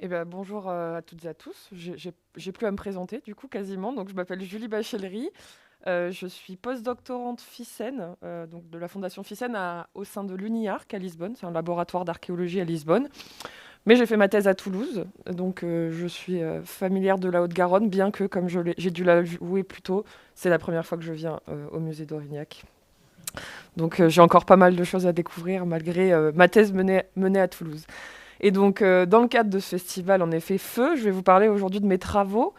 Eh ben, bonjour à toutes et à tous. J'ai plus à me présenter, du coup, quasiment. Donc, je m'appelle Julie Bachellery. Je suis postdoctorante FICEN, donc de la Fondation FICEN au sein de l'UNIARC à Lisbonne. C'est un laboratoire d'archéologie à Lisbonne. Mais j'ai fait ma thèse à Toulouse. Donc, je suis familière de la Haute-Garonne, bien que, comme j'ai dû l'avouer plus tôt, c'est la première fois que je viens au musée d'Aurignac. Donc, j'ai encore pas mal de choses à découvrir, malgré ma thèse menée à Toulouse. Et donc, dans le cadre de ce festival, en effet, Feu, je vais vous parler aujourd'hui de mes travaux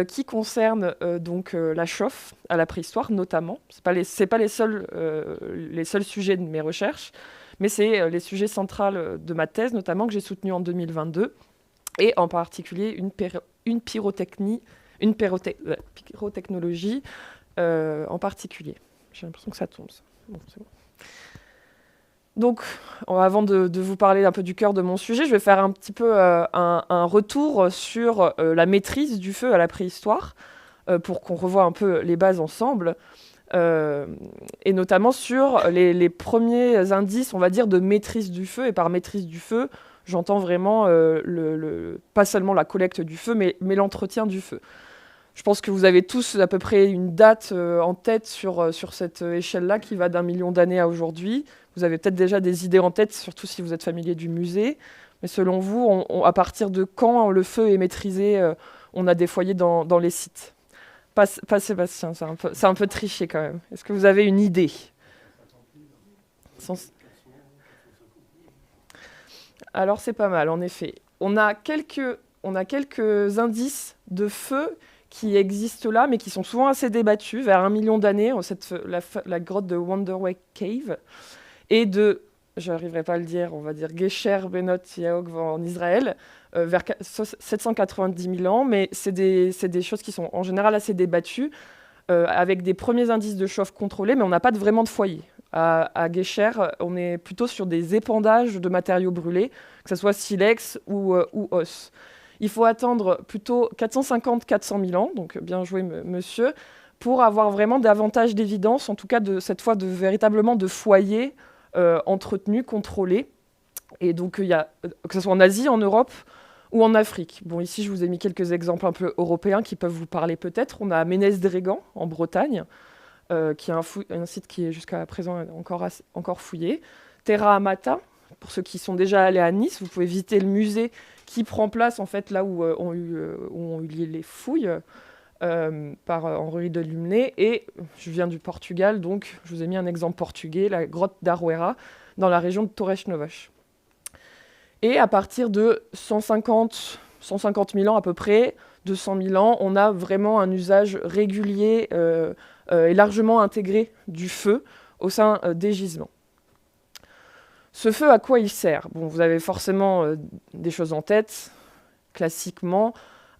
qui concernent la chauffe à la préhistoire, notamment. C'est pas les seuls sujets de mes recherches, mais c'est les sujets centraux de ma thèse, notamment, que j'ai soutenue en 2022, et en particulier pyrotechnologie en particulier. J'ai l'impression que ça tombe, ça. Bon, c'est bon. Donc, avant de vous parler un peu du cœur de mon sujet, je vais faire un petit peu un retour sur la maîtrise du feu à la préhistoire, pour qu'on revoie un peu les bases ensemble, et notamment sur les premiers indices, on va dire, de maîtrise du feu. Et par maîtrise du feu, j'entends vraiment pas seulement la collecte du feu, mais l'entretien du feu. Je pense que vous avez tous à peu près une date en tête sur cette échelle-là qui va d'1 million d'années à aujourd'hui. Vous avez peut-être déjà des idées en tête, surtout si vous êtes familier du musée. Mais selon vous, à partir de quand le feu est maîtrisé, on a des foyers dans les sites? Pas Sébastien, c'est un peu triché quand même. Est-ce que vous avez une idée? Alors c'est pas mal, en effet. On a quelques indices de feu qui existent là, mais qui sont souvent assez débattus, vers 1 million d'années, la grotte de Wonderway Cave, et je n'arriverai pas à le dire, on va dire Gesher Benot Yaakov en Israël, vers 790 000 ans, mais c'est des choses qui sont en général assez débattues, avec des premiers indices de chauffe contrôlés, mais on n'a pas vraiment de foyer. À Gesher, on est plutôt sur des épandages de matériaux brûlés, que ce soit silex ou os. Il faut attendre plutôt 450-400 000 ans, donc bien joué monsieur, pour avoir vraiment davantage d'évidence, en tout cas cette fois véritablement de foyers entretenus, contrôlés. Et donc il y a, que ce soit en Asie, en Europe ou en Afrique. Bon, ici je vous ai mis quelques exemples un peu européens qui peuvent vous parler peut-être. On a Ménez-Drégan en Bretagne, qui est un site qui est jusqu'à présent encore fouillé. Terra Amata, pour ceux qui sont déjà allés à Nice, vous pouvez visiter le musée qui prend place en fait là où ont eu lieu les fouilles par Henri de Lumley. Et je viens du Portugal, donc je vous ai mis un exemple portugais, la grotte d'Aroeira, dans la région de Torres Novas. Et à partir de 150 000 ans à peu près, 200 000 ans, on a vraiment un usage régulier et largement intégré du feu au sein des gisements. Ce feu, à quoi il sert? Bon, vous avez forcément des choses en tête, classiquement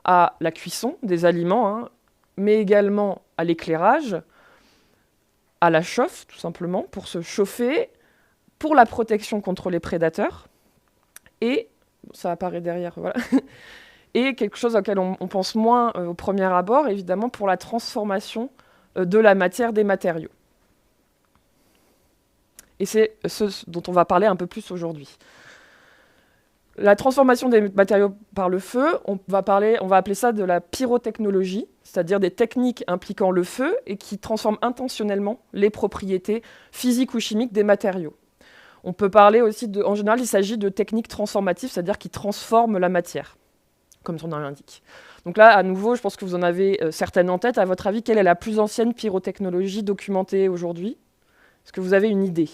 à la cuisson des aliments, hein, mais également à l'éclairage, à la chauffe, tout simplement, pour se chauffer, pour la protection contre les prédateurs, et, ça apparaît derrière, voilà, et quelque chose auquel on pense moins au premier abord, évidemment, pour la transformation de la matière des matériaux. Et c'est ce dont on va parler un peu plus aujourd'hui. La transformation des matériaux par le feu, on va appeler ça de la pyrotechnologie, c'est-à-dire des techniques impliquant le feu et qui transforment intentionnellement les propriétés physiques ou chimiques des matériaux. On peut parler aussi en général, il s'agit de techniques transformatives, c'est-à-dire qui transforment la matière, comme son nom l'indique. Donc là, à nouveau, je pense que vous en avez certaines en tête. À votre avis, quelle est la plus ancienne pyrotechnologie documentée aujourd'hui? Est-ce que vous avez une idée?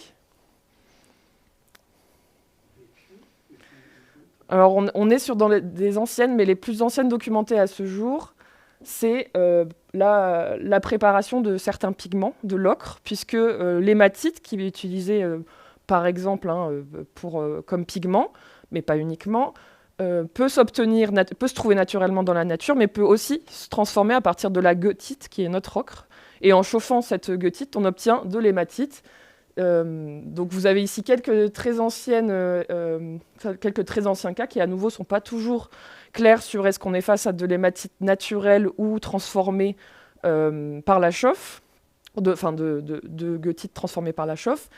Alors, on est sur des anciennes, mais les plus anciennes documentées à ce jour, c'est la préparation de certains pigments, de l'ocre, puisque l'hématite, qui est utilisée par exemple comme pigment, mais pas uniquement, peut se trouver naturellement dans la nature, mais peut aussi se transformer à partir de la goethite, qui est notre ocre. Et en chauffant cette goethite, on obtient de l'hématite. Donc vous avez ici quelques très anciens cas qui à nouveau sont pas toujours clairs sur est-ce qu'on est face à de l'hématite naturelle ou transformée par la chauffe, de goethite transformée par la chauffe.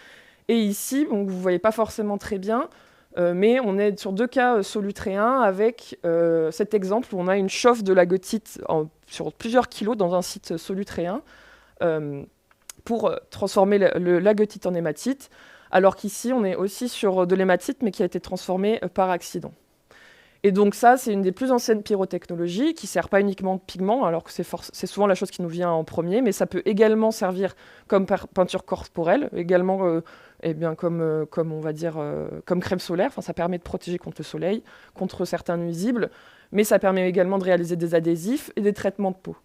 Et ici, bon, vous ne voyez pas forcément très bien, mais on est sur 2 cas solutréens avec cet exemple où on a une chauffe de la goethite sur plusieurs kilos dans un site solutréen pour transformer la goethite en hématite, alors qu'ici, on est aussi sur de l'hématite, mais qui a été transformée par accident. Et donc ça, c'est une des plus anciennes pyrotechnologies qui ne sert pas uniquement de pigment, alors que c'est souvent la chose qui nous vient en premier, mais ça peut également servir comme peinture corporelle, également comme on va dire, comme crème solaire. Enfin, ça permet de protéger contre le soleil, contre certains nuisibles, mais ça permet également de réaliser des adhésifs et des traitements de peau.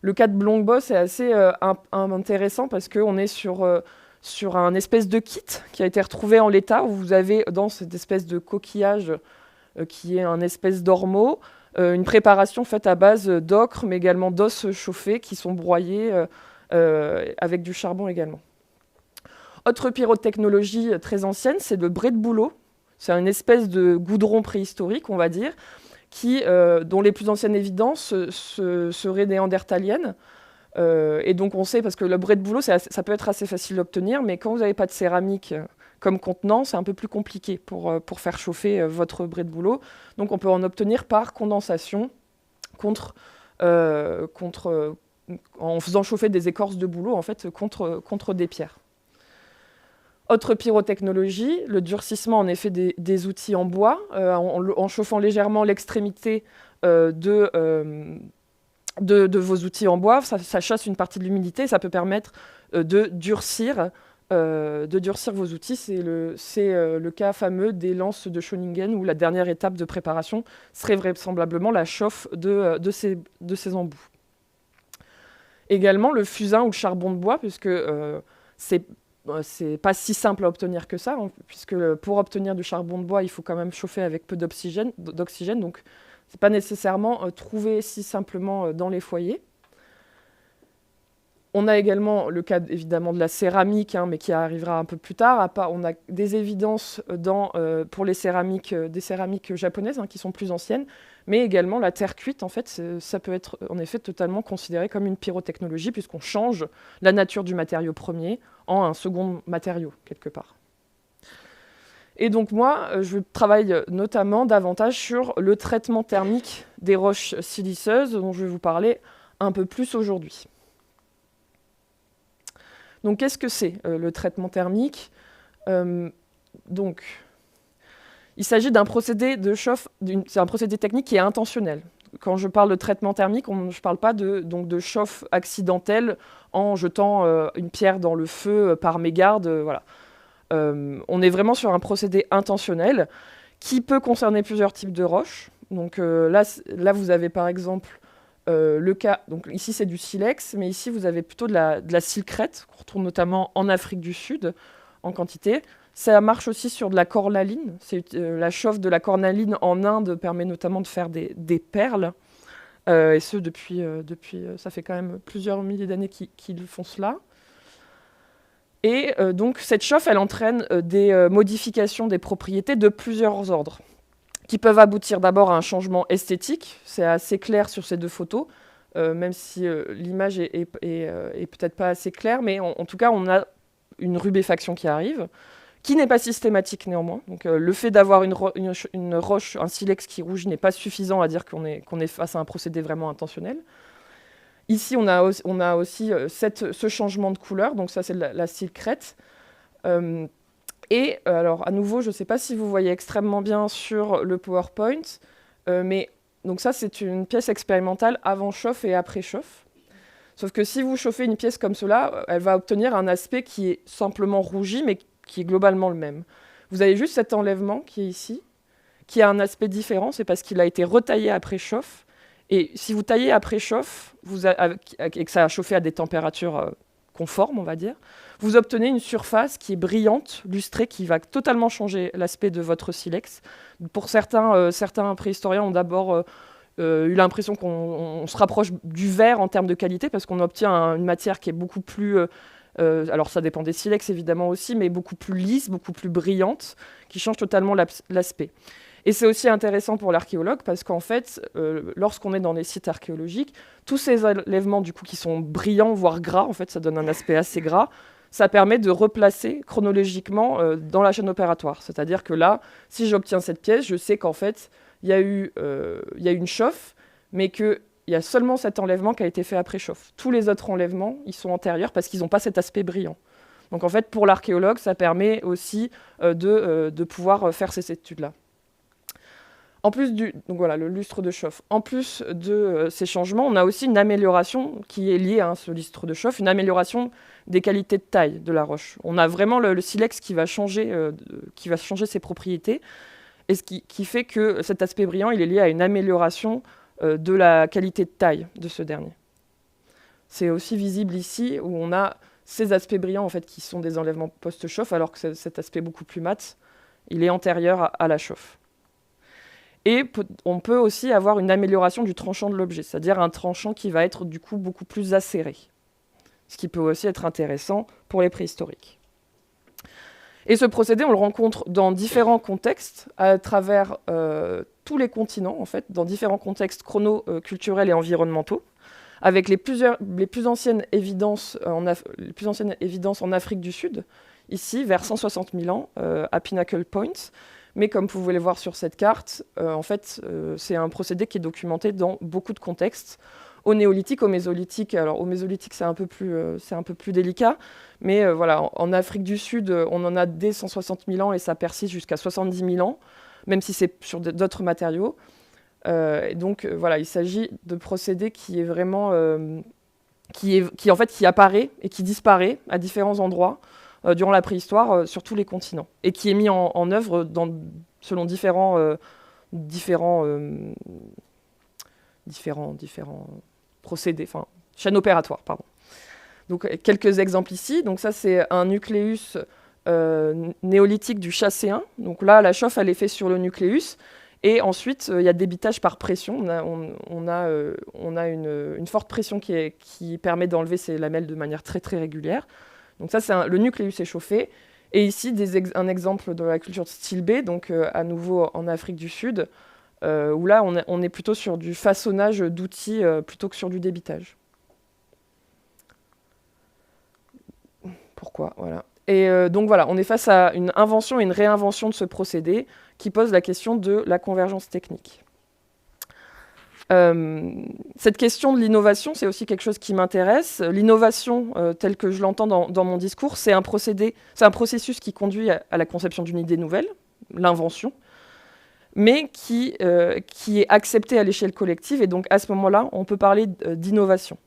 Le cas de Blonk Boss est assez intéressant parce qu'on est sur un espèce de kit qui a été retrouvé en l'état, où vous avez dans cette espèce de coquillage qui est un espèce d'ormeau, une préparation faite à base d'ocre, mais également d'os chauffés qui sont broyés avec du charbon également. Autre pyrotechnologie très ancienne, c'est le bret de bouleau. C'est une espèce de goudron préhistorique, on va dire, dont les plus anciennes évidences seraient néandertaliennes. Et donc on sait, parce que le bret de bouleau, ça peut être assez facile d'obtenir, mais quand vous n'avez pas de céramique comme contenant, c'est un peu plus compliqué pour faire chauffer votre bret de bouleau. Donc on peut en obtenir par condensation en faisant chauffer des écorces de bouleau en fait, contre des pierres. Autre pyrotechnologie, le durcissement en effet des outils en bois, en chauffant légèrement l'extrémité de vos outils en bois, ça chasse une partie de l'humidité, ça peut permettre de durcir vos outils. C'est le cas fameux des lances de Schöningen, où la dernière étape de préparation serait vraisemblablement la chauffe de ces embouts. Également le fusain ou le charbon de bois, puisque c'est pas si simple à obtenir que ça, puisque pour obtenir du charbon de bois, il faut quand même chauffer avec peu d'oxygène, donc c'est pas nécessairement trouvé si simplement dans les foyers. On a également le cas évidemment de la céramique, mais qui arrivera un peu plus tard. On a des évidences pour les céramiques, des céramiques japonaises qui sont plus anciennes, mais également la terre cuite. En fait, ça peut être en effet totalement considéré comme une pyrotechnologie, puisqu'on change la nature du matériau premier en un second matériau quelque part. Et donc moi, je travaille notamment davantage sur le traitement thermique des roches siliceuses, dont je vais vous parler un peu plus aujourd'hui. Donc qu'est-ce que c'est le traitement thermique ? Donc, il s'agit d'un procédé de chauffe, c'est un procédé technique qui est intentionnel. Quand je parle de traitement thermique, je ne parle pas de chauffe accidentelle en jetant une pierre dans le feu par mégarde, voilà. On est vraiment sur un procédé intentionnel qui peut concerner plusieurs types de roches. Donc là, vous avez par exemple le cas, donc ici c'est du silex, mais ici vous avez plutôt de la silcrète, qu'on retrouve notamment en Afrique du Sud en quantité. Ça marche aussi sur de la cornaline. La chauffe de la cornaline en Inde permet notamment de faire des perles, et ce depuis ça fait quand même plusieurs milliers d'années qu'ils font cela. Et donc cette chauffe, elle entraîne des modifications des propriétés de plusieurs ordres, qui peuvent aboutir d'abord à un changement esthétique. C'est assez clair sur ces 2 photos, même si l'image est peut-être pas assez claire, mais en tout cas, on a une rubéfaction qui arrive, qui n'est pas systématique néanmoins. Donc le fait d'avoir une roche, un silex qui rougit n'est pas suffisant à dire qu'on est face à un procédé vraiment intentionnel. Ici, on a aussi ce changement de couleur, donc ça c'est la silcrète. Et alors, à nouveau, je ne sais pas si vous voyez extrêmement bien sur le PowerPoint, mais donc ça c'est une pièce expérimentale avant chauffe et après chauffe. Sauf que si vous chauffez une pièce comme cela, elle va obtenir un aspect qui est simplement rougi, mais qui est globalement le même. Vous avez juste cet enlèvement qui est ici, qui a un aspect différent, c'est parce qu'il a été retaillé après chauffe. Et si vous taillez après chauffe, et que ça a chauffé à des températures conformes, on va dire, vous obtenez une surface qui est brillante, lustrée, qui va totalement changer l'aspect de votre silex. Pour certains préhistoriens ont d'abord eu l'impression qu'on se rapproche du verre en termes de qualité, parce qu'on obtient une matière qui est beaucoup plus... alors ça dépend des silex évidemment aussi, mais beaucoup plus lisse, beaucoup plus brillante, qui change totalement l'aspect. Et c'est aussi intéressant pour l'archéologue parce qu'en fait, lorsqu'on est dans les sites archéologiques, tous ces enlèvements du coup, qui sont brillants, voire gras, en fait, ça donne un aspect assez gras, ça permet de replacer chronologiquement dans la chaîne opératoire. C'est-à-dire que là, si j'obtiens cette pièce, je sais qu'en fait, il y a eu une chauffe, mais qu'il y a seulement cet enlèvement qui a été fait après chauffe. Tous les autres enlèvements, ils sont antérieurs parce qu'ils n'ont pas cet aspect brillant. Donc en fait, pour l'archéologue, ça permet aussi de pouvoir faire ces études-là. En plus donc voilà, le lustre de chauffe. En plus de ces changements, on a aussi une amélioration qui est liée à ce lustre de chauffe, une amélioration des qualités de taille de la roche. On a vraiment le silex qui va changer ses propriétés, et ce qui fait que cet aspect brillant, il est lié à une amélioration de la qualité de taille de ce dernier. C'est aussi visible ici, où on a ces aspects brillants en fait, qui sont des enlèvements post-chauffe, alors que cet aspect beaucoup plus mat, il est antérieur à la chauffe. Et on peut aussi avoir une amélioration du tranchant de l'objet, c'est-à-dire un tranchant qui va être du coup beaucoup plus acéré, ce qui peut aussi être intéressant pour les préhistoriques. Et ce procédé, on le rencontre dans différents contextes, à travers tous les continents, en fait, dans différents contextes chrono-culturels et environnementaux, avec les plus anciennes évidences en Afrique du Sud, ici, vers 160 000 ans, à Pinnacle Point. Mais comme vous pouvez le voir sur cette carte, en fait, c'est un procédé qui est documenté dans beaucoup de contextes. Au néolithique, au mésolithique, alors au mésolithique c'est un peu plus délicat, mais voilà, en Afrique du Sud, on en a dès 160 000 ans et ça persiste jusqu'à 70 000 ans, même si c'est sur d'autres matériaux. Et donc voilà, il s'agit de procédés qui est vraiment qui apparaît et qui disparaît à différents endroits durant la préhistoire sur tous les continents, et qui est mis en œuvre selon différents procédés, enfin chaînes opératoires, pardon. Donc quelques exemples ici. Donc ça c'est un nucléus néolithique du Chasséen. Donc là la chauffe elle est faite sur le nucléus. Et ensuite, il y a débitage par pression. On a une forte pression qui permet d'enlever ces lamelles de manière très très régulière. Donc ça, le nucléus est chauffé. Et ici, un exemple de la culture de Stilbé, donc à nouveau en Afrique du Sud, où là, on est plutôt sur du façonnage d'outils plutôt que sur du débitage. Pourquoi ? Voilà. Et donc voilà, on est face à une invention et une réinvention de ce procédé qui pose la question de la convergence technique. Cette question de l'innovation, c'est aussi quelque chose qui m'intéresse. L'innovation, telle que je l'entends dans mon discours, c'est un processus qui conduit à la conception d'une idée nouvelle, l'invention, mais qui est acceptée à l'échelle collective, et donc à ce moment-là, on peut parler d'innovation.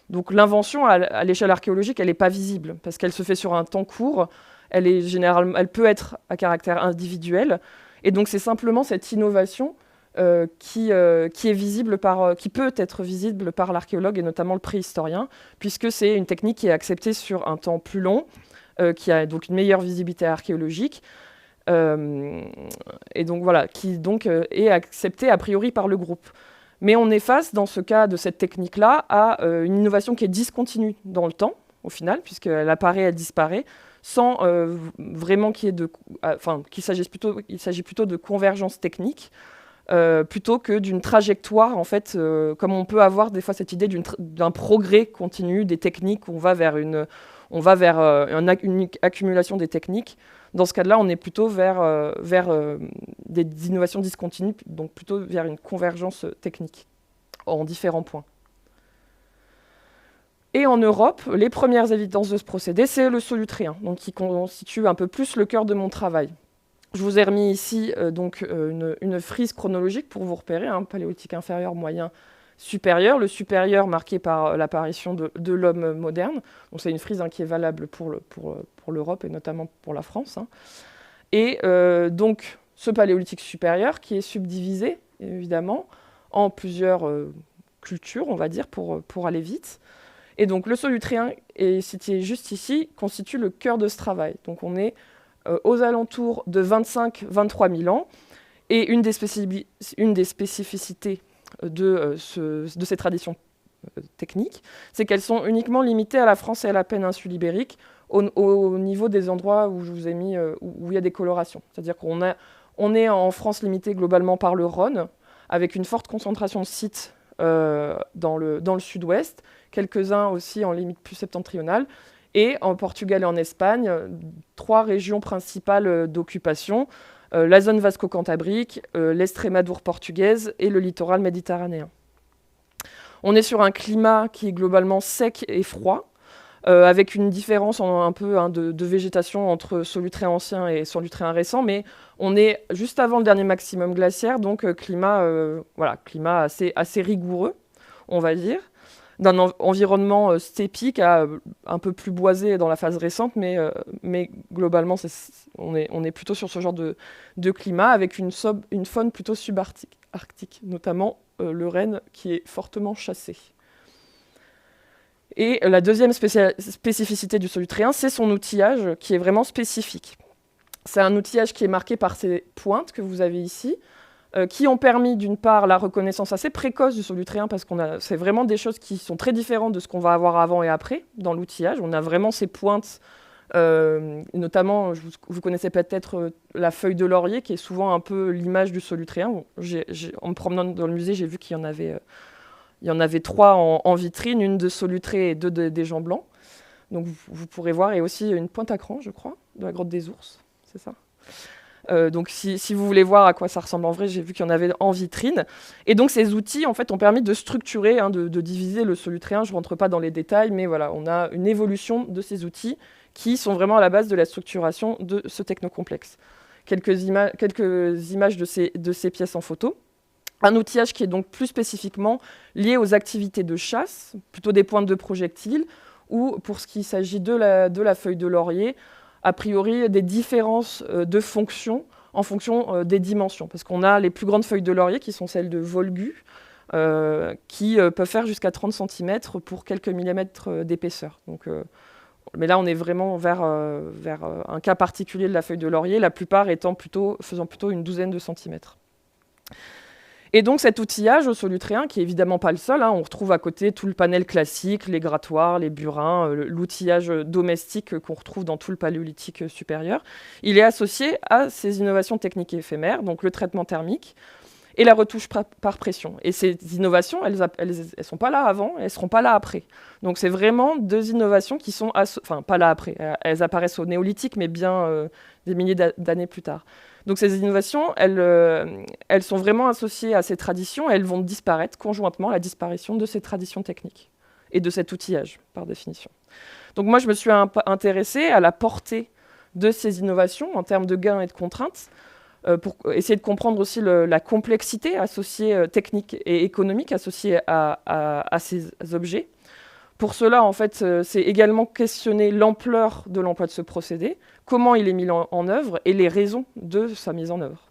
Donc l'invention, à l'échelle archéologique, elle n'est pas visible, parce qu'elle se fait sur un temps court, elle peut être à caractère individuel, et donc c'est simplement cette innovation qui peut être visible par l'archéologue et notamment le préhistorien, puisque c'est une technique qui est acceptée sur un temps plus long, qui a donc une meilleure visibilité archéologique, et donc voilà, qui donc est acceptée a priori par le groupe. Mais on est face, dans ce cas de cette technique-là, à une innovation qui est discontinue dans le temps, au final, puisqu'elle apparaît, elle disparaît, sans vraiment il s'agit plutôt de convergence technique, plutôt que d'une trajectoire, en fait, comme on peut avoir des fois cette idée d'un progrès continu des techniques, on va vers une accumulation des techniques. Dans ce cas-là, on est plutôt vers des innovations discontinues, donc plutôt vers une convergence technique en différents points. Et en Europe, les premières évidences de ce procédé, c'est le solutréen, donc qui constitue un peu plus le cœur de mon travail. Je vous ai remis ici une frise chronologique pour vous repérer, paléolithique inférieur, moyen, supérieur. Le supérieur marqué par l'apparition de l'homme moderne. Donc c'est une frise qui est valable pour l'Europe et notamment pour la France. Et donc ce paléolithique supérieur qui est subdivisé, évidemment, en plusieurs cultures, on va dire, pour aller vite. Et donc le solutréen, situé juste ici, constitue le cœur de ce travail. Donc on est aux alentours de 25-23 000 ans. Et une des spécificités de ces traditions techniques, c'est qu'elles sont uniquement limitées à la France et à la péninsule ibérique au niveau des endroits où je vous ai mis, où il y a des colorations. C'est-à-dire qu'on On est en France limité globalement par le Rhône, avec une forte concentration de sites dans le sud-ouest, quelques-uns aussi en limite plus septentrionale, et en Portugal et en Espagne, 3 régions principales d'occupation, la zone vasco-cantabrique, l'Estrémadure portugaise et le littoral méditerranéen. On est sur un climat qui est globalement sec et froid, avec une différence un peu de végétation entre Solutréen ancien et Solutréen récent, mais on est juste avant le dernier maximum glaciaire, donc climat assez rigoureux, on va dire, d'un environnement stépique un peu plus boisé dans la phase récente, mais globalement, on est plutôt sur ce genre de climat, avec une faune plutôt subarctique, notamment le renne qui est fortement chassé. Et la deuxième spécificité du solutréen, c'est son outillage qui est vraiment spécifique. C'est un outillage qui est marqué par ces pointes que vous avez ici, qui ont permis d'une part la reconnaissance assez précoce du solutréen, parce c'est vraiment des choses qui sont très différentes de ce qu'on va avoir avant et après dans l'outillage. On a vraiment ces pointes, notamment, vous connaissez peut-être la feuille de laurier, qui est souvent un peu l'image du solutréen. En me promenant dans le musée, j'ai vu qu'il y en avait 3 en vitrine, une de Solutré et 2 des Gens Blancs. Donc vous pourrez voir, et aussi une pointe à cran, je crois, de la grotte des ours, c'est ça. Donc si vous voulez voir à quoi ça ressemble en vrai, j'ai vu qu'il y en avait en vitrine. Et donc ces outils en fait, ont permis de structurer, de diviser le solutréen. Je ne rentre pas dans les détails, mais voilà, on a une évolution de ces outils qui sont vraiment à la base de la structuration de ce technocomplexe. Quelques images de ces pièces en photo. Un outillage qui est donc plus spécifiquement lié aux activités de chasse, plutôt des pointes de projectiles, ou pour ce qui s'agit de la feuille de laurier, a priori des différences de fonction en fonction des dimensions. Parce qu'on a les plus grandes feuilles de laurier, qui sont celles de Volgu, qui peuvent faire jusqu'à 30 cm pour quelques millimètres d'épaisseur. Mais là, on est vraiment vers un cas particulier de la feuille de laurier, la plupart faisant plutôt une douzaine de centimètres. Et donc cet outillage au solutréen, qui est évidemment pas le seul, on retrouve à côté tout le panel classique, les grattoirs, les burins, l'outillage domestique qu'on retrouve dans tout le paléolithique supérieur. Il est associé à ces innovations techniques et éphémères, donc le traitement thermique et la retouche par pression. Et ces innovations, elles sont pas là avant, elles seront pas là après. Donc c'est vraiment 2 innovations qui sont... pas là après, elles apparaissent au néolithique, mais bien des milliers d'années plus tard. Donc ces innovations, elles sont vraiment associées à ces traditions, et elles vont disparaître conjointement à la disparition de ces traditions techniques et de cet outillage, par définition. Donc moi, je me suis intéressée à la portée de ces innovations en termes de gains et de contraintes, pour essayer de comprendre aussi la complexité associée, technique et économique associée à ces objets. Pour cela, en fait, c'est également questionner l'ampleur de l'emploi de ce procédé, comment il est mis en œuvre et les raisons de sa mise en œuvre.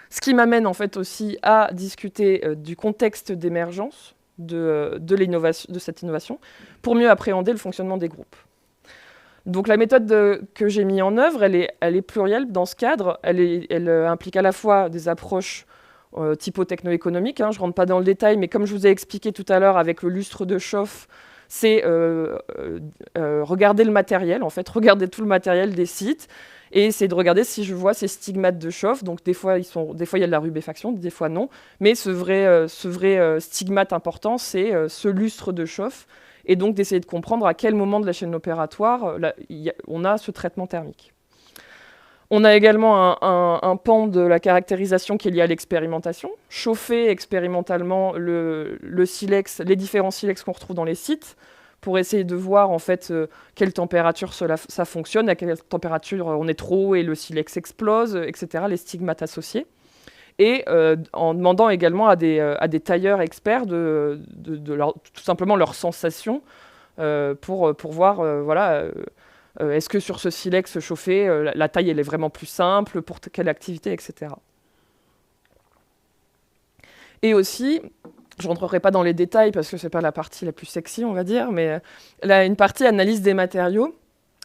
Ce qui m'amène en fait aussi à discuter du contexte d'émergence de cette innovation pour mieux appréhender le fonctionnement des groupes. Donc la méthode que j'ai mise en œuvre, elle est plurielle dans ce cadre. Elle implique à la fois des approches typo-techno-économiques. Je ne rentre pas dans le détail, mais comme je vous ai expliqué tout à l'heure avec le lustre de chauffe, c'est regarder le matériel, en fait, regarder tout le matériel des sites et essayer de regarder si je vois ces stigmates de chauffe. Donc des fois, il y a de la rubéfaction, des fois non. Mais ce vrai stigmate important, c'est ce lustre de chauffe. Et donc d'essayer de comprendre à quel moment de la chaîne opératoire on a ce traitement thermique. On a également un pan de la caractérisation qui est lié à l'expérimentation. Chauffer expérimentalement le silex, les différents silex qu'on retrouve dans les sites, pour essayer de voir en fait quelle température ça fonctionne, à quelle température on est trop et le silex explose, etc., les stigmates associés. Et en demandant également à des tailleurs experts tout simplement leurs sensations pour voir, est-ce que sur ce silex chauffé, la taille elle est vraiment plus simple, pour quelle activité, etc. Et aussi, je ne rentrerai pas dans les détails parce que ce n'est pas la partie la plus sexy, on va dire, mais une partie analyse des matériaux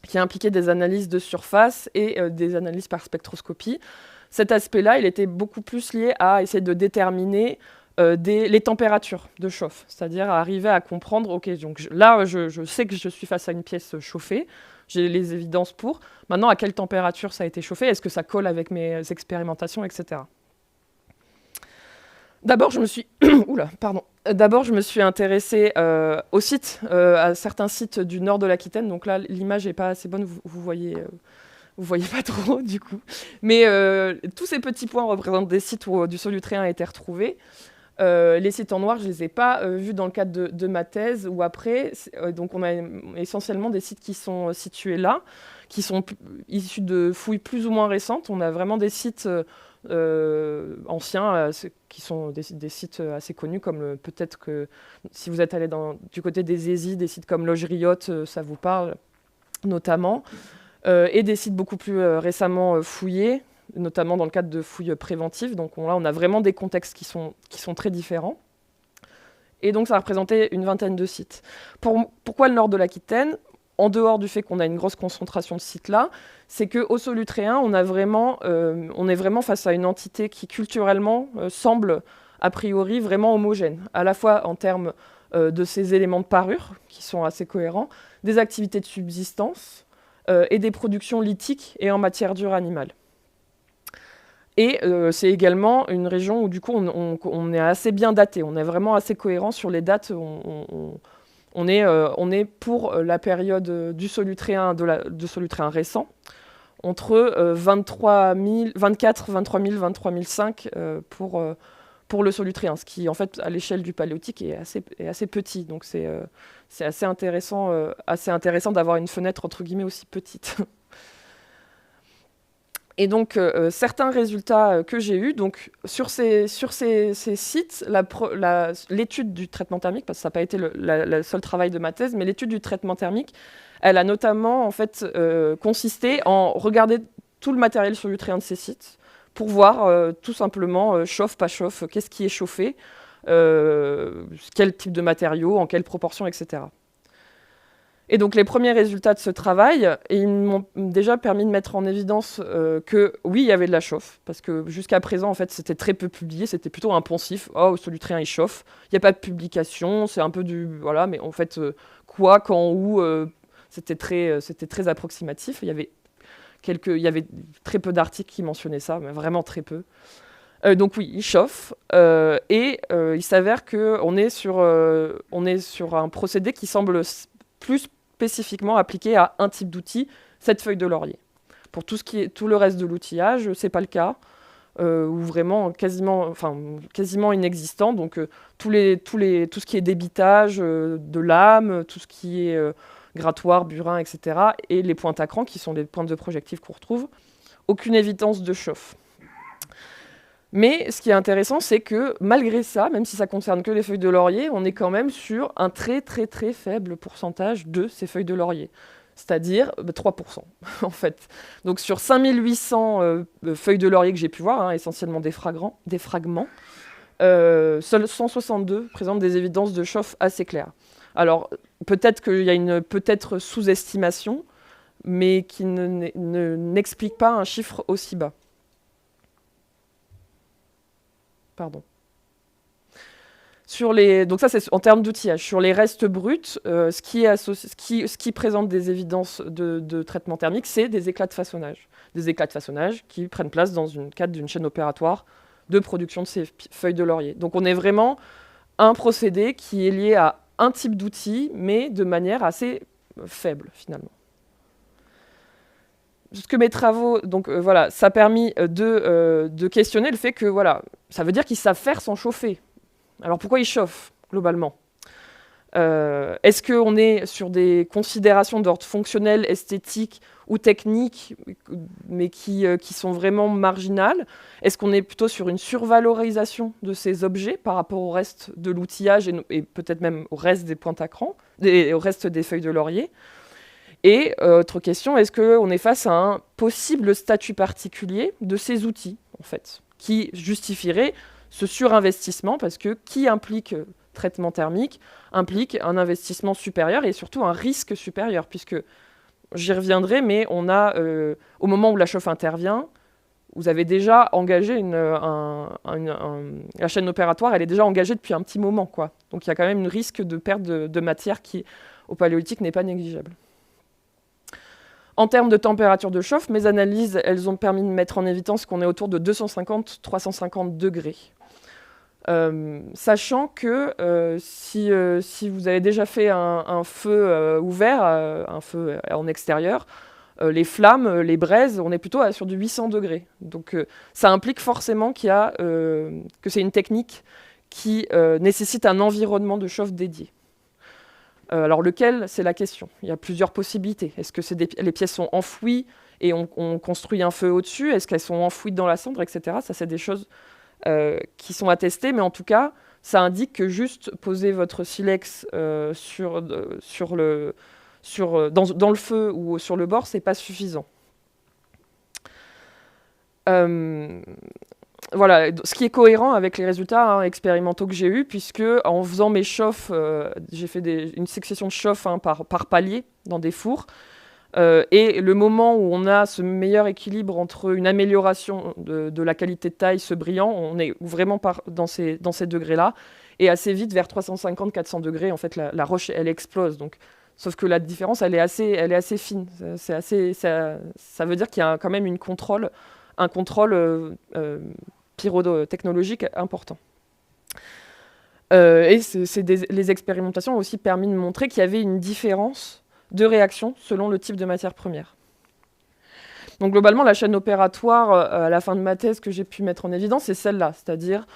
qui a impliqué des analyses de surface et des analyses par spectroscopie. Cet aspect-là, il était beaucoup plus lié à essayer de déterminer les températures de chauffe, c'est-à-dire arriver à comprendre, ok, donc là, je sais que je suis face à une pièce chauffée, j'ai les évidences pour. Maintenant, à quelle température ça a été chauffé? Est-ce que ça colle avec mes expérimentations, etc. D'abord, je me suis... Oula, pardon. D'abord, je me suis intéressée aux sites, à certains sites du nord de l'Aquitaine. Donc là, l'image n'est pas assez bonne, vous voyez pas trop, du coup. Mais tous ces petits points représentent des sites où du solutréen a été retrouvé. Les sites en noir, je ne les ai pas vus dans le cadre de ma thèse ou après. Donc on a essentiellement des sites qui sont situés là, qui sont issus de fouilles plus ou moins récentes. On a vraiment des sites anciens qui sont des sites assez connus, comme peut-être que si vous êtes allé du côté des Hésies, des sites comme Logeriotte, ça vous parle notamment. Et des sites beaucoup plus récemment fouillés, notamment dans le cadre de fouilles préventives. Donc là, on a vraiment des contextes qui sont très différents. Et donc, ça représentait une vingtaine de sites. Pourquoi le nord de l'Aquitaine? En dehors du fait qu'on a une grosse concentration de sites là, c'est qu'au Solutréen, on est vraiment face à une entité qui, culturellement, semble, a priori, vraiment homogène, à la fois en termes de ses éléments de parure, qui sont assez cohérents, des activités de subsistance, et des productions lithiques et en matière dure animale. Et c'est également une région où, du coup, on est assez bien daté. On est vraiment assez cohérent sur les dates. On est pour la période du solutréen, de solutréen récent, entre 23 000 pour le solutréen, ce qui, en fait, à l'échelle du paléolithique, est assez petit. Donc, c'est assez intéressant d'avoir une fenêtre, entre guillemets, aussi petite. Et donc, certains résultats que j'ai eus, donc, sur ces sites, l'étude du traitement thermique, parce que ça n'a pas été le seul travail de ma thèse, mais l'étude du traitement thermique, elle a notamment en fait, consisté en regarder tout le matériel solutréen de ces sites pour voir tout simplement chauffe, pas chauffe, qu'est-ce qui est chauffé, quel type de matériaux, en quelle proportion, etc. Et donc les premiers résultats de ce travail, ils m'ont déjà permis de mettre en évidence que oui, il y avait de la chauffe, parce que jusqu'à présent, en fait, c'était très peu publié, c'était plutôt un poncif. Oh, au solutréen, il chauffe. Il n'y a pas de publication, c'est un peu du... Voilà, mais en fait, quoi, quand, où, c'était très approximatif. Il y avait très peu d'articles qui mentionnaient ça, mais vraiment très peu. Donc oui, il chauffe, et il s'avère qu'on est sur un procédé qui semble plus spécifiquement appliqué à un type d'outil, cette feuille de laurier. Pour tout le reste de l'outillage, c'est pas le cas, ou vraiment quasiment inexistant. Donc tout ce qui est débitage de lame, tout ce qui est grattoir, burin, etc., et les pointes à cran, qui sont les pointes de projectiles qu'on retrouve, aucune évidence de chauffe. Mais ce qui est intéressant, c'est que malgré ça, même si ça concerne que les feuilles de laurier, on est quand même sur un très très très faible pourcentage de ces feuilles de laurier, c'est-à-dire 3% en fait. Donc sur 5800 feuilles de laurier que j'ai pu voir, essentiellement des fragments, seuls 162 présentent des évidences de chauffe assez claires. Alors peut-être qu'il y a une sous-estimation, mais qui n'explique pas un chiffre aussi bas. Pardon. Donc ça, c'est en termes d'outillage. Sur les restes bruts, ce qui présente des évidences de traitement thermique, c'est des éclats de façonnage. Des éclats de façonnage qui prennent place dans le cadre d'une chaîne opératoire de production de ces feuilles de laurier. Donc on est vraiment un procédé qui est lié à un type d'outil, mais de manière assez faible, finalement. Ce que mes travaux, donc voilà, ça a permis de questionner le fait que voilà, ça veut dire qu'ils savent faire sans chauffer. Alors pourquoi ils chauffent globalement? Est-ce qu'on est sur des considérations d'ordre fonctionnel, esthétique ou technique, mais qui sont vraiment marginales? Est-ce qu'on est plutôt sur une survalorisation de ces objets par rapport au reste de l'outillage et peut-être même au reste des pointes à cran, au reste des feuilles de laurier? Et autre question, est-ce qu'on est face à un possible statut particulier de ces outils, en fait, qui justifierait ce surinvestissement, parce que qui implique traitement thermique implique un investissement supérieur et surtout un risque supérieur, puisque j'y reviendrai, mais on a, au moment où la chauffe intervient, vous avez déjà engagé la chaîne opératoire, elle est déjà engagée depuis un petit moment, quoi. Donc il y a quand même un risque de perte de matière qui, au Paléolithique, n'est pas négligeable. En termes de température de chauffe, mes analyses, elles ont permis de mettre en évidence qu'on est autour de 250-350 degrés. Sachant que si vous avez déjà fait un feu ouvert, un feu en extérieur, les flammes, les braises, on est plutôt sur du 800 degrés. Donc ça implique forcément que c'est une technique qui nécessite un environnement de chauffe dédié. Alors lequel, c'est la question. Il y a plusieurs possibilités. Est-ce que les pièces sont enfouies et on construit un feu au-dessus? Est-ce qu'elles sont enfouies dans la cendre, etc. Ça, c'est des choses qui sont attestées, mais en tout cas, ça indique que juste poser votre silex dans le feu ou sur le bord, c'est pas suffisant. Voilà, ce qui est cohérent avec les résultats expérimentaux que j'ai eus, puisque en faisant mes chauffes, j'ai fait une succession de chauffes par palier dans des fours, et le moment où on a ce meilleur équilibre entre une amélioration de la qualité de taille, ce brillant, on est vraiment dans ces et assez vite, vers 350-400 degrés, en fait, la roche, elle explose. Donc, sauf que la différence, elle est assez fine. Ça veut dire qu'il y a quand même un contrôle pyrotechnologique important. Et les expérimentations ont aussi permis de montrer qu'il y avait une différence de réaction selon le type de matière première. Donc globalement, la chaîne opératoire, à la fin de ma thèse que j'ai pu mettre en évidence, c'est celle-là. C'est-à-dire,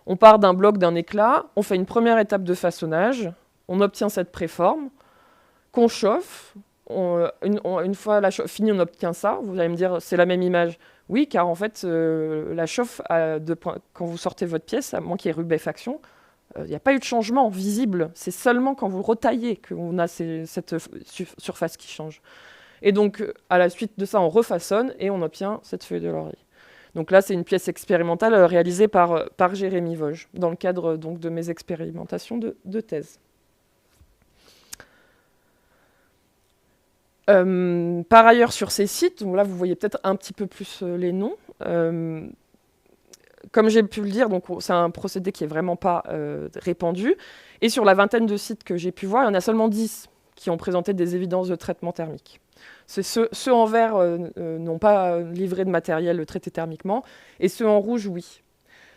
on part d'un bloc, d'un éclat, on fait une première étape de façonnage, on obtient cette préforme, qu'on chauffe. Une fois la chauffe finie, on obtient ça. Vous allez me dire, c'est la même image. Oui, car en fait, la chauffe, quand vous sortez votre pièce, à moins qu'il y ait rubéfaction, il n'y a pas eu de changement visible. C'est seulement quand vous retaillez qu'on a cette surface qui change. Et donc, à la suite de ça, on refaçonne et on obtient cette feuille de laurier. Donc là, c'est une pièce expérimentale réalisée par Jérémy Vosges, dans le cadre donc, de mes expérimentations de thèse. Par ailleurs, sur ces sites, donc là vous voyez peut-être un petit peu plus les noms. Comme j'ai pu le dire, c'est un procédé qui n'est vraiment pas répandu. Et sur la vingtaine de sites que j'ai pu voir, il y en a seulement 10 qui ont présenté des évidences de traitement thermique. Ceux en vert n'ont pas livré de matériel traité thermiquement, et ceux en rouge, oui.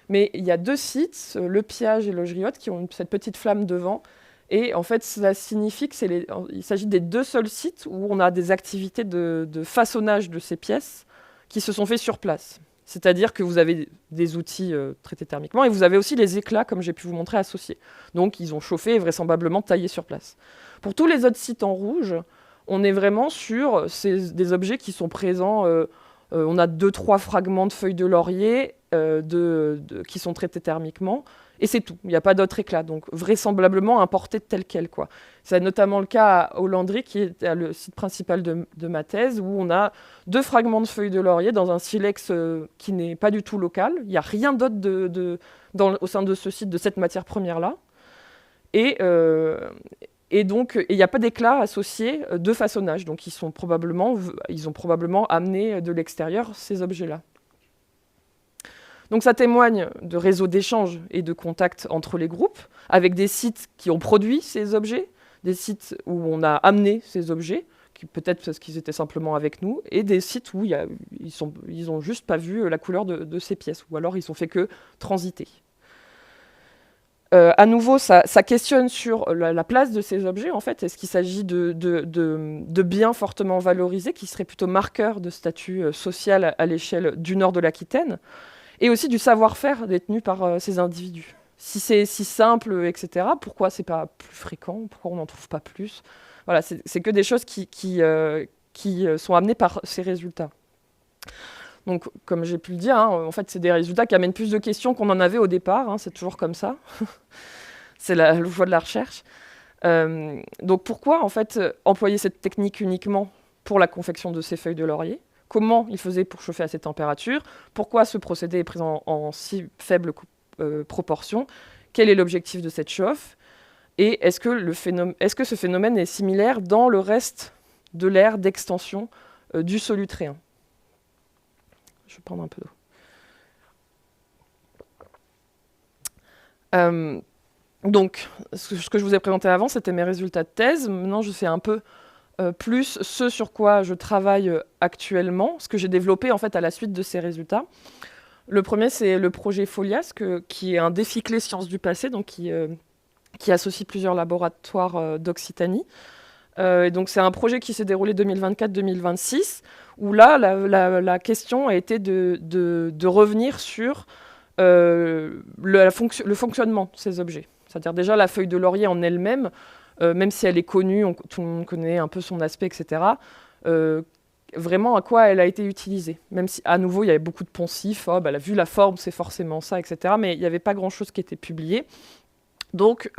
Mais il y a 2 sites, Le Piage et Logériotte, qui ont cette petite flamme devant. Et en fait, ça signifie qu'il s'agit des 2 seuls sites où on a des activités de façonnage de ces pièces qui se sont faites sur place. C'est-à-dire que vous avez des outils traités thermiquement et vous avez aussi les éclats, comme j'ai pu vous montrer, associés. Donc, ils ont chauffé et vraisemblablement taillé sur place. Pour tous les autres sites en rouge, on est vraiment sur des objets qui sont présents. On a 2-3 fragments de feuilles de laurier qui sont traités thermiquement. Et c'est tout, il n'y a pas d'autre éclat, donc vraisemblablement importé tel quel, quoi. C'est notamment le cas à Hollandry, qui est le site principal de ma thèse, où on a 2 fragments de feuilles de laurier dans un silex qui n'est pas du tout local. Il n'y a rien d'autre au sein de ce site, de cette matière première-là. Et donc, il n'y a pas d'éclat associé de façonnage, donc ils ont probablement amené de l'extérieur ces objets-là. Donc ça témoigne de réseaux d'échanges et de contacts entre les groupes, avec des sites qui ont produit ces objets, des sites où on a amené ces objets, peut-être parce qu'ils étaient simplement avec nous, et des sites où ils n'ont juste pas vu la couleur de ces pièces, ou alors ils ont fait que transiter. À nouveau, ça questionne sur la place de ces objets, en fait. Est-ce qu'il s'agit de biens fortement valorisés, qui seraient plutôt marqueurs de statut social à l'échelle du nord de l'Aquitaine, et aussi du savoir-faire détenu par ces individus. Si c'est si simple, etc., pourquoi c'est pas plus fréquent? Pourquoi on n'en trouve pas plus? Voilà, c'est que des choses qui sont amenées par ces résultats. Donc, comme j'ai pu le dire, en fait, c'est des résultats qui amènent plus de questions qu'on en avait au départ. C'est toujours comme ça. C'est le choix de la recherche. Donc, pourquoi, en fait, employer cette technique uniquement pour la confection de ces feuilles de laurier? Comment il faisait pour chauffer à cette température? Pourquoi ce procédé est présent en si faible proportion? Quel est l'objectif de cette chauffe? Et est-ce que ce phénomène est similaire dans le reste de l'aire d'extension du solutréen? Je vais prendre un peu d'eau. Euh, donc, ce que je vous ai présenté avant, c'était mes résultats de thèse. Maintenant, je fais un peu plus ce sur quoi je travaille actuellement, ce que j'ai développé en fait à la suite de ces résultats. Le premier, c'est le projet Folias, qui est un défi clé sciences du passé, donc qui associe plusieurs laboratoires d'Occitanie. Et donc c'est un projet qui s'est déroulé 2024-2026, où là, la question a été de revenir sur le fonctionnement de ces objets. C'est-à-dire déjà la feuille de laurier en elle-même, même si elle est connue, tout le monde connaît un peu son aspect, etc. Vraiment à quoi elle a été utilisée. Même si, à nouveau, il y avait beaucoup de poncifs, oh, bah, vu la forme, c'est forcément ça, etc. Mais il n'y avait pas grand-chose qui était publié. Donc,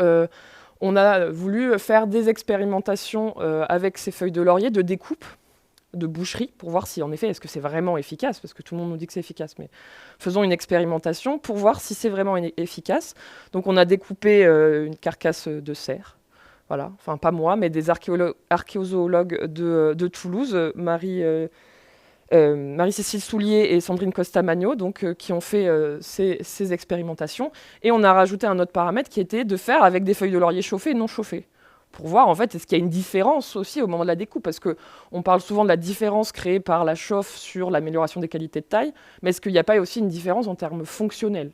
on a voulu faire des expérimentations avec ces feuilles de laurier de découpe, de boucherie, pour voir si, en effet, est-ce que c'est vraiment efficace, parce que tout le monde nous dit que c'est efficace, mais faisons une expérimentation pour voir si c'est vraiment efficace. Donc, on a découpé une carcasse de cerf. Voilà, enfin pas moi, mais des archéozoologues de Toulouse, Marie-Cécile Soulier et Sandrine Costa-Magno, donc, qui ont fait ces expérimentations. Et on a rajouté un autre paramètre qui était de faire avec des feuilles de laurier chauffées et non chauffées, pour voir en fait est-ce qu'il y a une différence aussi au moment de la découpe, parce qu'on parle souvent de la différence créée par la chauffe sur l'amélioration des qualités de taille, mais est-ce qu'il n'y a pas aussi une différence en termes fonctionnels?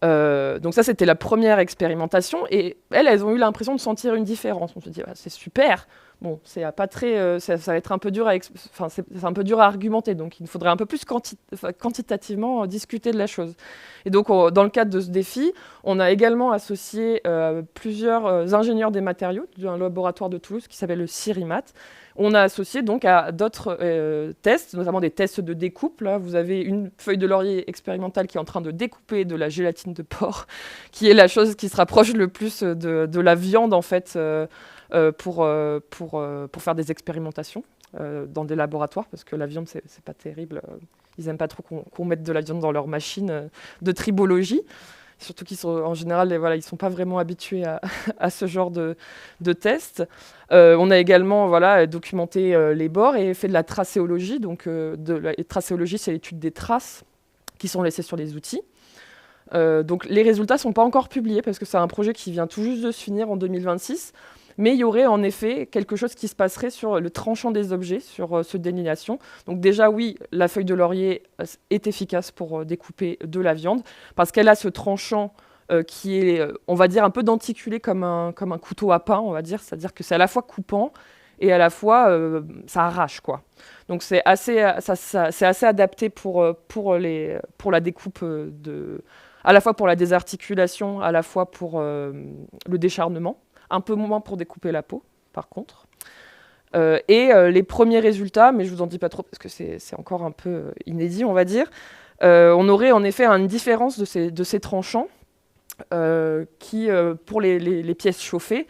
Donc ça, c'était la première expérimentation. Et elles ont eu l'impression de sentir une différence. On se dit, ah, c'est super. Bon, c'est pas très, ça va être un peu dur c'est un peu dur à argumenter. Donc il faudrait un peu plus quantitativement discuter de la chose. Et donc, dans le cadre de ce défi, on a également associé plusieurs ingénieurs des matériaux d'un laboratoire de Toulouse qui s'appelle le CIRIMAT. On a associé donc à d'autres tests, notamment des tests de découpe. Là, vous avez une feuille de laurier expérimentale qui est en train de découper de la gélatine de porc, qui est la chose qui se rapproche le plus de la viande, en fait, pour faire des expérimentations dans des laboratoires, parce que la viande, c'est pas terrible. Ils n'aiment pas trop qu'on mette de la viande dans leur machine de tribologie. Surtout qu'ils sont en général, voilà, ils sont pas vraiment habitués à ce genre de tests. On a également documenté les bords et fait de la tracéologie. Donc, la tracéologie, c'est l'étude des traces qui sont laissées sur les outils. Donc, les résultats ne sont pas encore publiés parce que c'est un projet qui vient tout juste de se finir en 2026. Mais il y aurait en effet quelque chose qui se passerait sur le tranchant des objets, sur ce délinéation. Donc déjà, oui, la feuille de laurier est efficace pour découper de la viande, parce qu'elle a ce tranchant qui est, on va dire, un peu denticulé comme un couteau à pain, on va dire. C'est-à-dire que c'est à la fois coupant et à la fois, ça arrache, quoi. Donc c'est assez adapté pour la découpe, à la fois pour la désarticulation, à la fois pour le décharnement. Un peu moins pour découper la peau, par contre. Les premiers résultats, mais je vous en dis pas trop parce que c'est encore un peu inédit, on va dire. On aurait en effet une différence de ces tranchants qui, pour les pièces chauffées,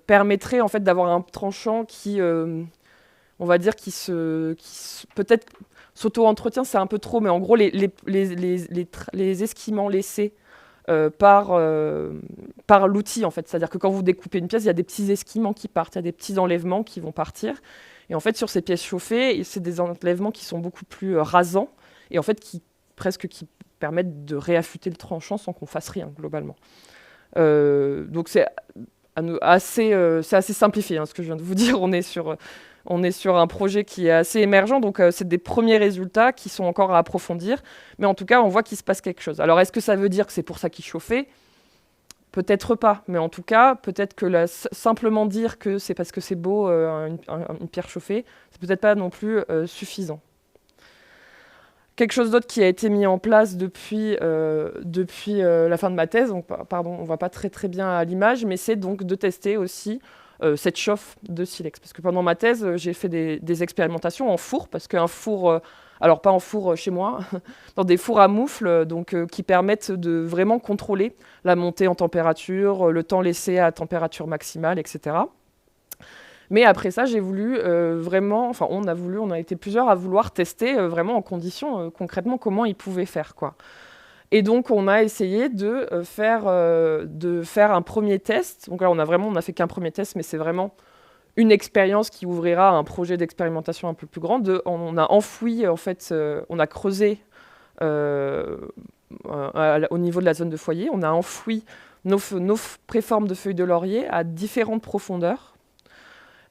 permettrait en fait d'avoir un tranchant qui, on va dire, qui peut-être s'auto-entretient, c'est un peu trop, mais en gros les esquimants laissés par l'outil, en fait. C'est-à-dire que quand vous découpez une pièce, il y a des petits esquimants qui partent, il y a des petits enlèvements qui vont partir. Et en fait, sur ces pièces chauffées, c'est des enlèvements qui sont beaucoup plus rasants et en fait qui permettent de réaffûter le tranchant sans qu'on fasse rien, globalement. Donc c'est assez simplifié, hein, ce que je viens de vous dire. On est sur un projet qui est assez émergent, donc c'est des premiers résultats qui sont encore à approfondir. Mais en tout cas, on voit qu'il se passe quelque chose. Alors, est-ce que ça veut dire que c'est pour ça qu'il chauffait ? Peut-être pas. Mais en tout cas, peut-être que simplement dire que c'est parce que c'est beau, une pierre chauffée, c'est peut-être pas non plus suffisant. Quelque chose d'autre qui a été mis en place depuis la fin de ma thèse, donc, pardon, on ne voit pas très très bien à l'image, mais c'est donc de tester aussi cette chauffe de silex. Parce que pendant ma thèse, j'ai fait des expérimentations en four, parce qu'un four, alors pas en four chez moi, dans des fours à moufle, donc, qui permettent de vraiment contrôler la montée en température, le temps laissé à température maximale, etc. Mais après ça, j'ai voulu vraiment, enfin on a été plusieurs à vouloir tester vraiment en conditions concrètement comment ils pouvaient faire, quoi. Et donc, on a essayé de faire un premier test. Donc là, on a fait qu'un premier test, mais c'est vraiment une expérience qui ouvrira un projet d'expérimentation un peu plus grand. On a enfoui, en fait, on a creusé au niveau de la zone de foyer. On a enfoui nos préformes de feuilles de laurier à différentes profondeurs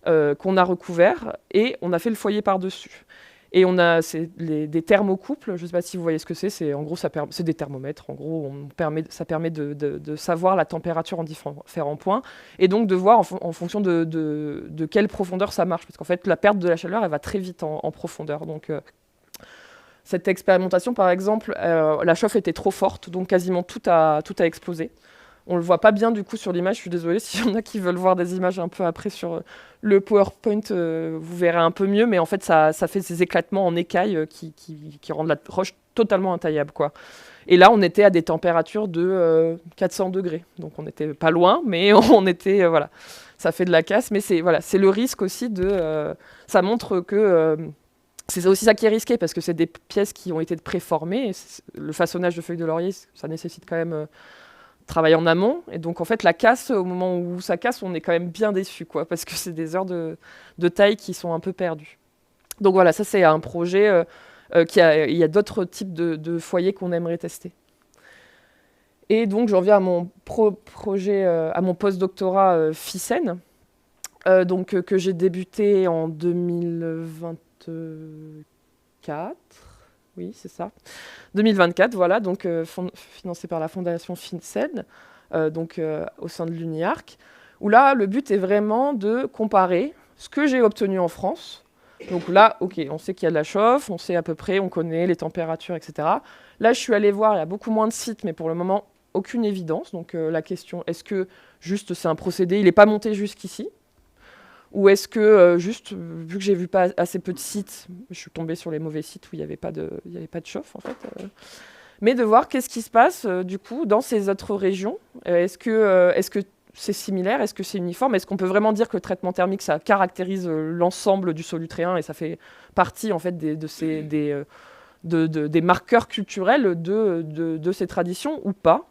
qu'on a recouverts et on a fait le foyer par-dessus. Et on a des thermocouples, je ne sais pas si vous voyez ce que c'est en gros, c'est des thermomètres. En gros, ça permet de savoir la température en différents points et donc de voir en fonction de quelle profondeur ça marche. Parce qu'en fait, la perte de la chaleur, elle va très vite en profondeur. Donc, cette expérimentation, par exemple, la chauffe était trop forte, donc quasiment tout a explosé. On ne le voit pas bien du coup sur l'image, je suis désolée, s'il y en a qui veulent voir des images un peu après sur le PowerPoint, vous verrez un peu mieux, mais en fait ça fait ces éclatements en écailles qui rendent la roche totalement intaillable, quoi. Et là on était à des températures de 400 degrés, donc on n'était pas loin, mais on était, voilà, ça fait de la casse, mais c'est le risque aussi ça montre que... c'est aussi ça qui est risqué, parce que c'est des pièces qui ont été préformées, le façonnage de feuilles de laurier, ça nécessite quand même... travail en amont, et donc en fait la casse, au moment où ça casse, on est quand même bien déçu, quoi, parce que c'est des heures de taille qui sont un peu perdues. Donc voilà, ça c'est un projet, il y a d'autres types de foyers qu'on aimerait tester. Et donc j'en viens à mon projet, à mon post-doctorat FICEN, que j'ai débuté en 2024. Oui, c'est ça. 2024, voilà, donc financé par la fondation FICEN, au sein de l'UNIARC, où là, le but est vraiment de comparer ce que j'ai obtenu en France. Donc là, ok, on sait qu'il y a de la chauffe, on sait à peu près, on connaît les températures, etc. Là, je suis allée voir, il y a beaucoup moins de sites, mais pour le moment, aucune évidence. Donc la question, est-ce que juste c'est un procédé, il n'est pas monté jusqu'ici ? Ou est-ce que, vu que j'ai vu pas assez peu de sites, je suis tombée sur les mauvais sites où il n'y avait pas de chauffe, en fait. Mais de voir qu'est-ce qui se passe, du coup, dans ces autres régions. Est-ce que c'est similaire ? Est-ce que c'est uniforme ? Est-ce qu'on peut vraiment dire que le traitement thermique, ça caractérise l'ensemble du solutréen et ça fait partie, en fait, des marqueurs culturels de ces traditions ou pas ?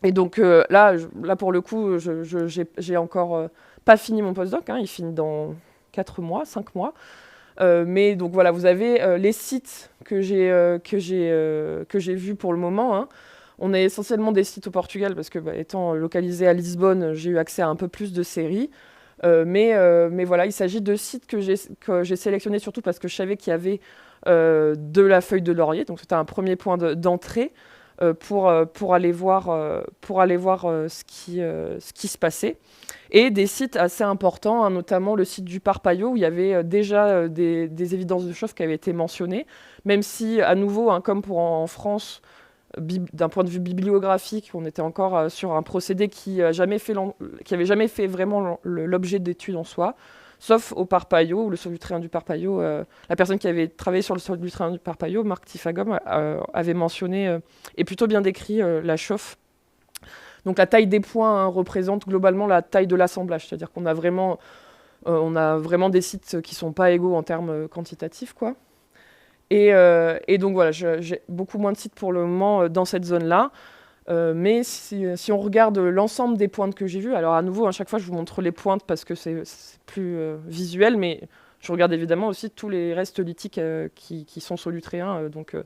Et donc là, pour le coup, j'ai encore pas fini mon postdoc, il finit dans 4 mois, 5 mois. Mais donc voilà, vous avez les sites que j'ai vus pour le moment. On a essentiellement des sites au Portugal, parce que étant localisé à Lisbonne, j'ai eu accès à un peu plus de séries. Mais voilà, il s'agit de sites que j'ai sélectionnés surtout parce que je savais qu'il y avait de la feuille de laurier. Donc c'était un premier point d'entrée. Pour aller voir ce qui se passait. Et des sites assez importants, notamment le site du Parpaillot, où il y avait déjà des évidences de chauffe qui avaient été mentionnées, même si, à nouveau, comme pour en France, d'un point de vue bibliographique, on était encore sur un procédé qui avait jamais fait vraiment l'objet d'études en soi, sauf au Parpaillot, ou le solutréen du Parpaillot. La personne qui avait travaillé sur le solutréen du Parpaillot, Marc Tifagom, avait mentionné et plutôt bien décrit la chauffe. Donc la taille des points représente globalement la taille de l'assemblage, c'est-à-dire qu'on a vraiment des sites qui ne sont pas égaux en termes quantitatifs, quoi. Et donc voilà, j'ai beaucoup moins de sites pour le moment dans cette zone-là. Mais si on regarde l'ensemble des pointes que j'ai vues, alors à nouveau, à chaque fois je vous montre les pointes parce que c'est plus visuel, mais je regarde évidemment aussi tous les restes lithiques qui sont solutréens, donc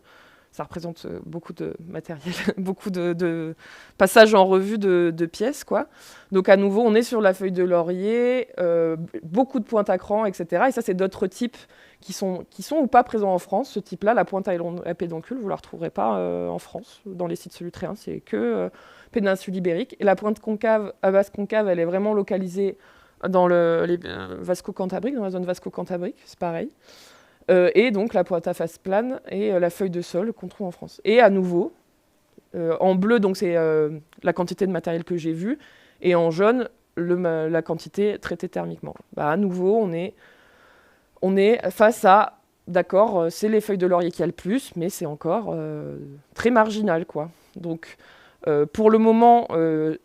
ça représente beaucoup de matériel, beaucoup de passages en revue de pièces, quoi. Donc à nouveau, on est sur la feuille de laurier, beaucoup de pointes à cran, etc. Et ça, c'est d'autres types qui sont ou pas présents en France. Ce type-là, la pointe à pédoncule, vous ne la retrouverez pas en France, dans les sites solutréens, c'est que péninsule ibérique. Et la pointe concave, à base concave, elle est vraiment localisée dans les Vasco-Cantabrique, dans la zone Vasco-Cantabrique, c'est pareil. Et donc la pointe à face plane et la feuille de sol qu'on trouve en France. Et à nouveau, en bleu, donc c'est la quantité de matériel que j'ai vu, et en jaune, la quantité traitée thermiquement. À nouveau, on est face à, d'accord, c'est les feuilles de laurier qui a le plus, mais c'est encore très marginal, quoi. Donc pour le moment,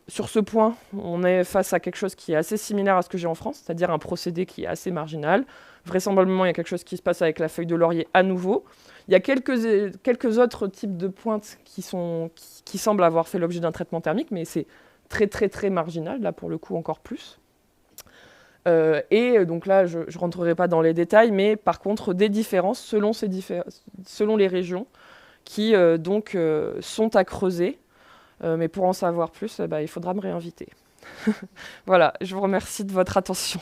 sur ce point, on est face à quelque chose qui est assez similaire à ce que j'ai en France, c'est-à-dire un procédé qui est assez marginal. Vraisemblablement, il y a quelque chose qui se passe avec la feuille de laurier à nouveau. Il y a quelques autres types de pointes qui semblent avoir fait l'objet d'un traitement thermique, mais c'est très très très marginal, là pour le coup encore plus. Et donc là, je ne rentrerai pas dans les détails, mais par contre, des différences selon les régions. qui donc sont à creuser. Mais pour en savoir plus, il faudra me réinviter. Voilà, je vous remercie de votre attention.